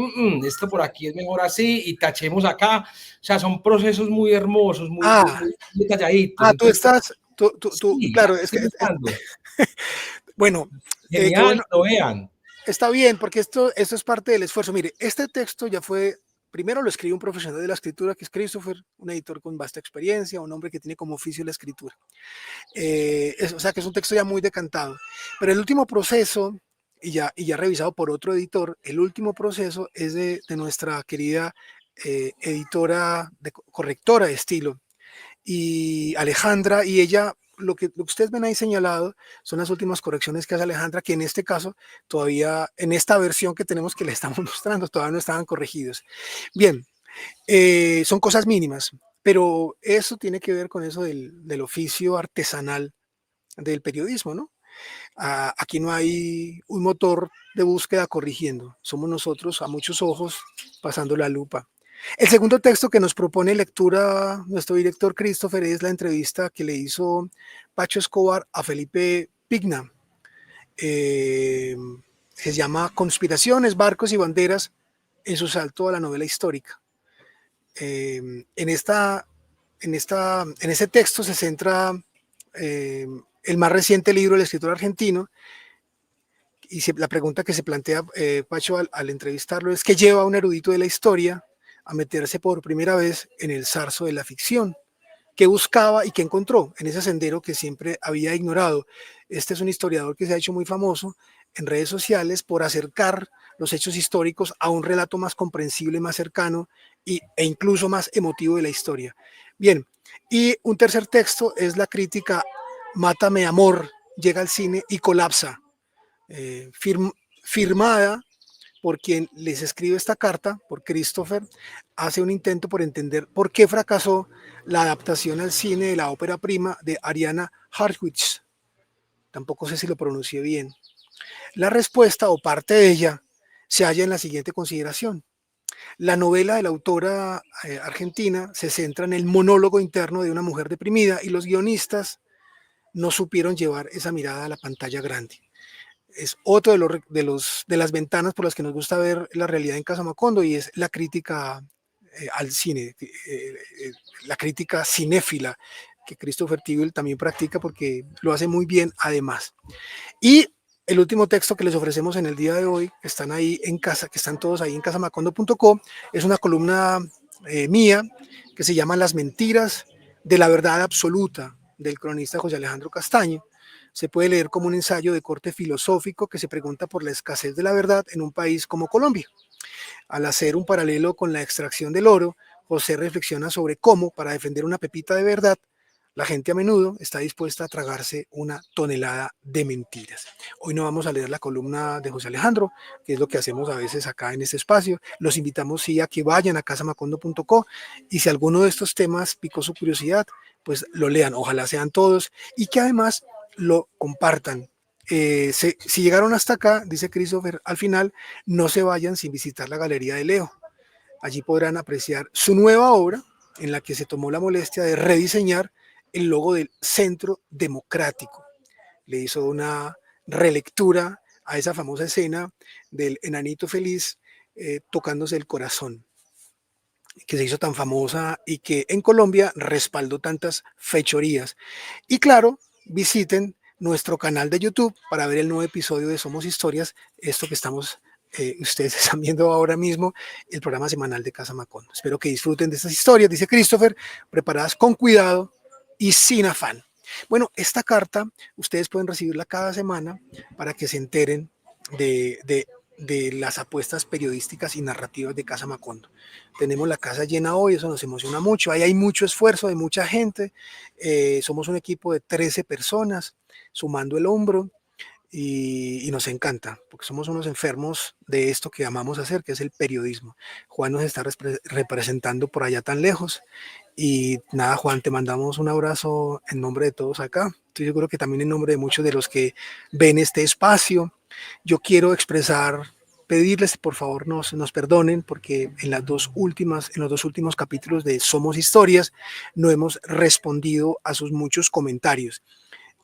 esto por aquí es mejor así, y tachemos acá, o sea, son procesos muy hermosos, Ah, muy detalladitos, tú entonces, estás, sí, claro, aquí estoy mostrando, bueno, qué genial, bueno. lo vean. Está bien, porque esto es parte del esfuerzo. Mire, este texto ya fue, primero lo escribió un profesional de la escritura, que es Christopher, un editor con vasta experiencia, un hombre que tiene como oficio la escritura. O sea, que es un texto ya muy decantado. Pero el último proceso, y ya revisado por otro editor, el último proceso es de nuestra querida editora, correctora de estilo, y Alejandra, y ella, lo que ustedes ven ahí señalado son las últimas correcciones que hace Alejandra, que en este caso todavía, en esta versión que tenemos que le estamos mostrando, todavía no estaban corregidos. Bien, son cosas mínimas, pero eso tiene que ver con eso del oficio artesanal del periodismo, ¿no? Aquí no hay un motor de búsqueda corrigiendo, somos nosotros a muchos ojos pasando la lupa. El segundo texto que nos propone lectura nuestro director Christopher es la entrevista que le hizo Pacho Escobar a Felipe Pigna. Se llama Conspiraciones, Barcos y Banderas en su salto a la novela histórica. En ese texto se centra el más reciente libro del escritor argentino, y la pregunta que se plantea Pacho al entrevistarlo es: ¿qué lleva a un erudito de la historia a meterse por primera vez en el zarzo de la ficción? ¿Qué buscaba y qué encontró en ese sendero que siempre había ignorado? Este es un historiador que se ha hecho muy famoso en redes sociales por acercar los hechos históricos a un relato más comprensible, más cercano e incluso más emotivo de la historia. Bien, y un tercer texto es la crítica Mátame Amor, llega al cine y colapsa, firmada por quien les escribe esta carta, por Christopher. Hace un intento por entender por qué fracasó la adaptación al cine de la ópera prima de Ariana Hartwich. Tampoco sé si lo pronuncié bien. La respuesta, o parte de ella, se halla en la siguiente consideración. La novela de la autora argentina se centra en el monólogo interno de una mujer deprimida, y los guionistas no supieron llevar esa mirada a la pantalla grande. Es otro de las ventanas por las que nos gusta ver la realidad en Casa Macondo, y es la crítica al cine, la crítica cinéfila, que Christopher Tibble también practica porque lo hace muy bien además. Y el último texto que les ofrecemos en el día de hoy, que están ahí en casa, que están todos ahí en casamacondo.co, es una columna mía que se llama Las mentiras de la verdad absoluta, del cronista José Alejandro Castaño. Se puede leer como un ensayo de corte filosófico que se pregunta por la escasez de la verdad en un país como Colombia. Al hacer un paralelo con la extracción del oro, José reflexiona sobre cómo, para defender una pepita de verdad, la gente a menudo está dispuesta a tragarse una tonelada de mentiras. Hoy no vamos a leer la columna de José Alejandro, que es lo que hacemos a veces acá en este espacio. Los invitamos sí a que vayan a casamacondo.co, y si alguno de estos temas picó su curiosidad, pues lo lean. Ojalá sean todos, y que además lo compartan. Si llegaron hasta acá, dice Christopher, al final no se vayan sin visitar la Galería de Leo. Allí podrán apreciar su nueva obra, en la que se tomó la molestia de rediseñar el logo del Centro Democrático. Le hizo una relectura a esa famosa escena del enanito feliz tocándose el corazón, que se hizo tan famosa y que en Colombia respaldó tantas fechorías. Y claro, visiten nuestro canal de YouTube para ver el nuevo episodio de Somos Historias, esto que ustedes están viendo ahora mismo, el programa semanal de Casa Macondo. Espero que disfruten de estas historias, dice Christopher, preparadas con cuidado y sin afán. Bueno, esta carta ustedes pueden recibirla cada semana para que se enteren de las apuestas periodísticas y narrativas de Casa Macondo. Tenemos la casa llena hoy, eso nos emociona mucho. Ahí hay mucho esfuerzo de mucha gente. Somos un equipo de 13 personas, sumando el hombro, y nos encanta, porque somos unos enfermos de esto que amamos hacer, que es el periodismo. Juan nos está representando por allá tan lejos. Y nada, Juan, te mandamos un abrazo en nombre de todos acá. Estoy seguro que también en nombre de muchos de los que ven este espacio. Yo quiero expresar pedirles por favor nos perdonen porque en los dos últimos capítulos de Somos Historias no hemos respondido a sus muchos comentarios.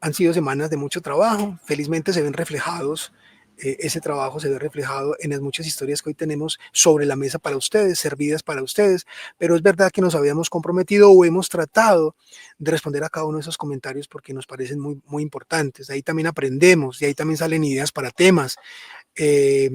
Han sido semanas de mucho trabajo, felizmente se ven reflejados, ese trabajo se ve reflejado en las muchas historias que hoy tenemos sobre la mesa para ustedes, servidas para ustedes, pero es verdad que nos habíamos comprometido o hemos tratado de responder a cada uno de esos comentarios porque nos parecen muy, muy importantes. De ahí también aprendemos, de ahí también salen ideas para temas. Eh,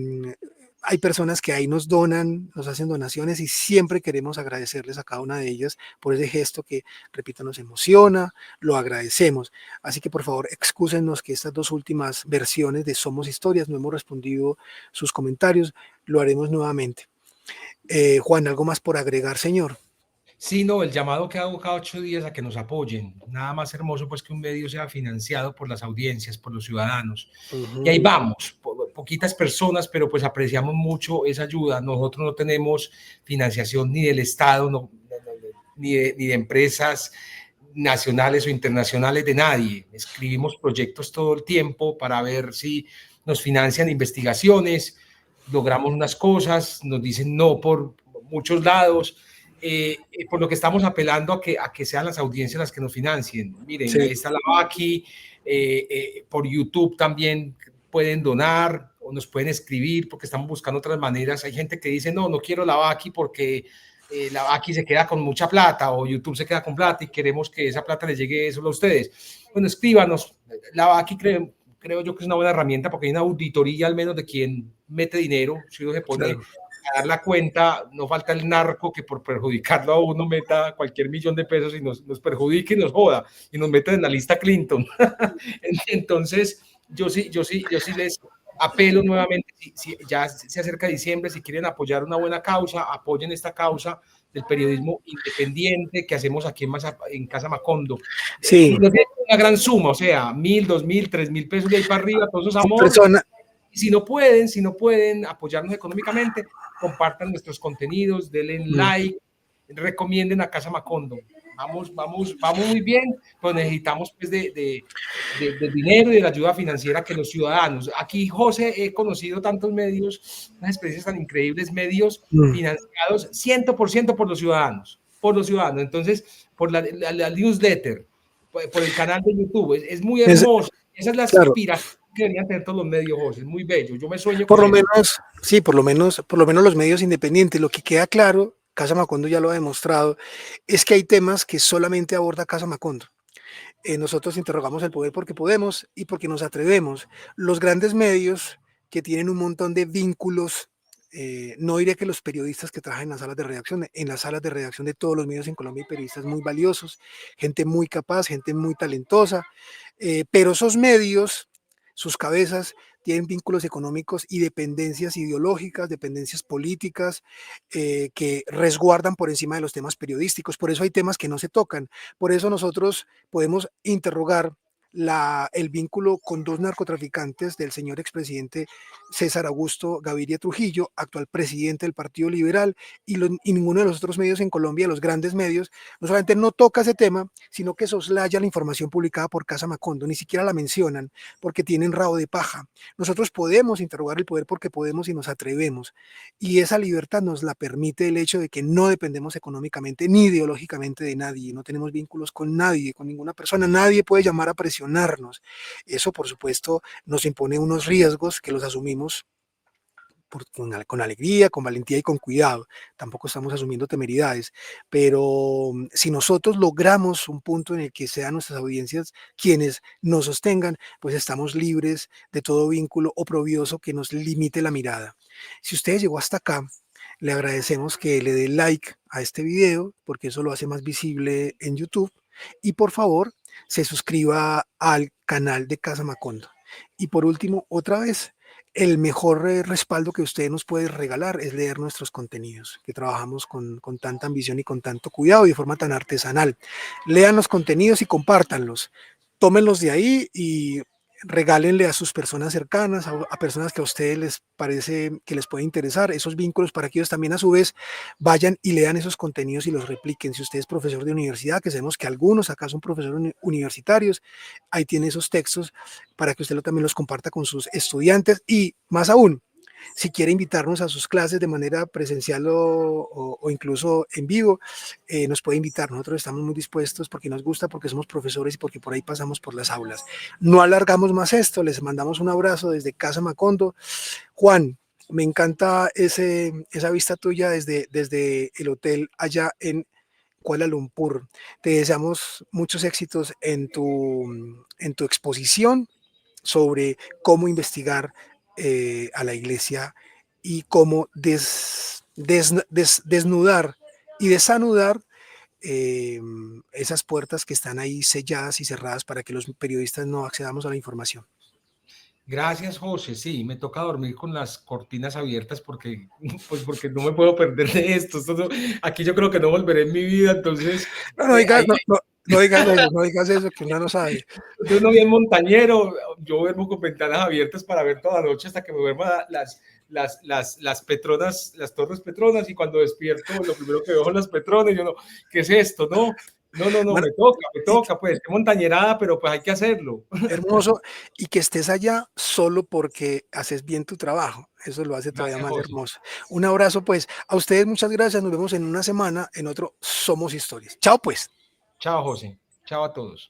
Hay personas que ahí nos donan, nos hacen donaciones y siempre queremos agradecerles a cada una de ellas por ese gesto que, repito, nos emociona, lo agradecemos. Así que por favor, excúsenos que estas dos últimas versiones de Somos Historias no hemos respondido sus comentarios, lo haremos nuevamente. Juan, ¿algo más por agregar, señor? Sí, no, el llamado que hago cada 8 días a que nos apoyen. Nada más hermoso pues que un medio sea financiado por las audiencias, por los ciudadanos. Y ahí vamos, poquitas personas, pero pues apreciamos mucho esa ayuda. Nosotros no tenemos financiación ni del Estado, ni de empresas nacionales o internacionales, de nadie. Escribimos proyectos todo el tiempo para ver si nos financian investigaciones, logramos unas cosas, nos dicen no por muchos lados. Por lo que estamos apelando a que sean las audiencias las que nos financien. Miren, Sí. ahí está la Vaki, por YouTube también pueden donar o nos pueden escribir porque estamos buscando otras maneras. Hay gente que dice, no quiero la Vaki porque la Vaki se queda con mucha plata o YouTube se queda con plata y queremos que esa plata les llegue solo a ustedes. Bueno, escríbanos. La Vaki creo yo que es una buena herramienta porque hay una auditoría al menos de quien mete dinero, si uno se pone... Claro, a dar la cuenta, no falta el narco que por perjudicarlo a uno meta cualquier millón de pesos y nos perjudique y nos joda y nos mete en la lista Clinton. Entonces, yo sí les apelo nuevamente, si ya se acerca diciembre, si quieren apoyar una buena causa, apoyen esta causa del periodismo independiente que hacemos aquí en Casa Macondo. Sí. No es una gran suma, o sea, 1.000, 2.000, 3.000 pesos de ahí para arriba, todo eso es amor. Y si no pueden apoyarnos económicamente, compartan nuestros contenidos, denle like, recomienden a Casa Macondo. Vamos muy bien, pues necesitamos pues de dinero y de la ayuda financiera que los ciudadanos. Aquí, José, he conocido tantos medios, unas experiencias tan increíbles, medios financiados 100% por los ciudadanos. Entonces, por la newsletter, por el canal de YouTube, es muy hermoso. Esa es la aspiración que deberían tener todos los medios, José, es muy bello. Yo me sueño por con lo eso. menos, sí, por lo menos los medios independientes. Lo que queda claro, Casa Macondo ya lo ha demostrado, es que hay temas que solamente aborda Casa Macondo. Nosotros interrogamos el poder porque podemos y porque nos atrevemos. Los grandes medios que tienen un montón de vínculos, no diré que los periodistas que trabajan en las salas de redacción de todos los medios en Colombia hay periodistas muy valiosos, gente muy capaz, gente muy talentosa, pero esos medios, sus cabezas, tienen vínculos económicos y dependencias ideológicas, dependencias políticas, que resguardan por encima de los temas periodísticos. Por eso hay temas que no se tocan. Por eso nosotros podemos interrogar el vínculo con dos narcotraficantes del señor expresidente César Augusto Gaviria Trujillo, actual presidente del Partido Liberal, y ninguno de los otros medios en Colombia, los grandes medios, no solamente no toca ese tema, sino que soslaya la información publicada por Casa Macondo, ni siquiera la mencionan porque tienen rabo de paja. Nosotros podemos interrogar el poder porque podemos y nos atrevemos, y esa libertad nos la permite el hecho de que no dependemos económicamente ni ideológicamente de nadie, no tenemos vínculos con nadie, con ninguna persona, nadie puede llamar a presionarnos. Eso, por supuesto, nos impone unos riesgos que los asumimos con alegría, con valentía y con cuidado. Tampoco estamos asumiendo temeridades, pero si nosotros logramos un punto en el que sean nuestras audiencias quienes nos sostengan, pues estamos libres de todo vínculo oprobioso que nos limite la mirada. Si usted llegó hasta acá, le agradecemos que le dé like a este video, porque eso lo hace más visible en YouTube, y por favor, se suscriba al canal de Casa Macondo. Y por último, otra vez, el mejor respaldo que usted nos puede regalar es leer nuestros contenidos, que trabajamos con tanta ambición y con tanto cuidado y de forma tan artesanal. Lean los contenidos y compártanlos. Tómenlos de ahí y regálenle a sus personas cercanas, a personas que a ustedes les parece que les puede interesar, esos vínculos para que ellos también a su vez vayan y lean esos contenidos y los repliquen. Si usted es profesor de universidad, que sabemos que algunos acá son profesores universitarios, ahí tiene esos textos para que usted también los comparta con sus estudiantes y más aún, Si quiere invitarnos a sus clases de manera presencial o incluso en vivo, nos puede invitar. Nosotros estamos muy dispuestos porque nos gusta, porque somos profesores y porque por ahí pasamos por las aulas. No alargamos más esto, les mandamos un abrazo desde Casa Macondo. Juan, me encanta esa vista tuya desde el hotel allá en Kuala Lumpur. Te deseamos muchos éxitos en tu exposición sobre cómo investigar a la iglesia y cómo desnudar y desanudar esas puertas que están ahí selladas y cerradas para que los periodistas no accedamos a la información. Gracias, José. Sí, me toca dormir con las cortinas abiertas porque, pues porque no me puedo perder de esto. Aquí yo creo que no volveré en mi vida, entonces No ahí, no digas eso, no digas eso, que uno no sabe. yo no bien montañero, yo duermo con ventanas abiertas para ver toda la noche hasta que me duerma las Petronas, las Torres Petronas, y cuando despierto lo primero que veo son las Petronas y yo no, ¿qué es esto? No, Bueno, me toca, pues, qué montañerada, pero pues hay que hacerlo. hermoso, y que estés allá solo porque haces bien tu trabajo. Eso lo hace todavía Gracias, más José. hermoso. Un abrazo, pues. A ustedes muchas gracias. Nos vemos en una semana en otro Somos Historias. Chao, pues. Chao, José. Chao a todos.